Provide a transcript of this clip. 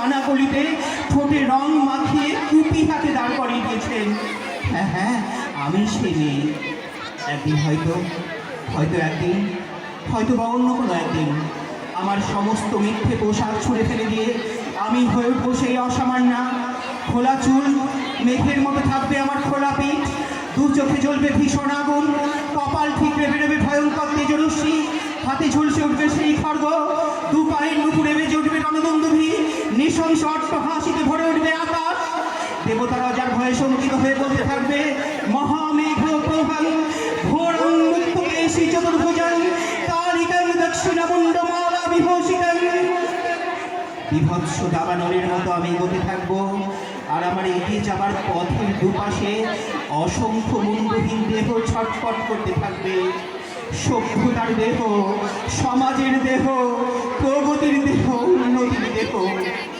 আনাগলিতে ঠোঁটে রং মাখিয়ে কুপি হাতে দাঁড় করিয়ে দিয়েছেন। হ্যাঁ হ্যাঁ, আমি সেই মেয়ে। একদিন হয়তো হয়তো একদিন হয়তো বা অন্য কোনো একদিন আমার সমস্ত মিথ্যে পোশাক ছুঁড়ে ফেলে দিয়ে আমি হয়ে উঠবো সেই অসামান্য। খোলা চুল, মেঘের মতো থাকবে আমার খোলা পিঠ, দু চোখে জ্বলবে ভীষণ আগুন, কপাল ঠিকরে বেরোবে ভয়ঙ্কর তেজরশ্মি, হাতে ঝুলসে উঠবে সেই খড়গ, দু পায়ের নুপুরে বেজে উঠবে রণদন্দুভি, নৃশংস অট্ট হাসিতে ভরে উঠবে আকাশ। দেবতারা যার ভয়ে শঙ্কিত হয়ে বলতে থাকবে, মহামেঘ প্রভাং ঘোরং মুক্তকেশী চতুর্ভুজাং কালিকাং দক্ষিণামুণ্ড মালা বিভূষিতাং। বিভৎস দাবানলের মতো আমি এগোতে থাকবো, আর আমার এগিয়ে যাবার পথের দুপাশে অসংখ্য মুন্ডহীন দেহ ছটফট করতে থাকবে। সভ্যতার দেহ, সমাজের দেহ, প্রগতির দেহ, উন্নতির দেহ।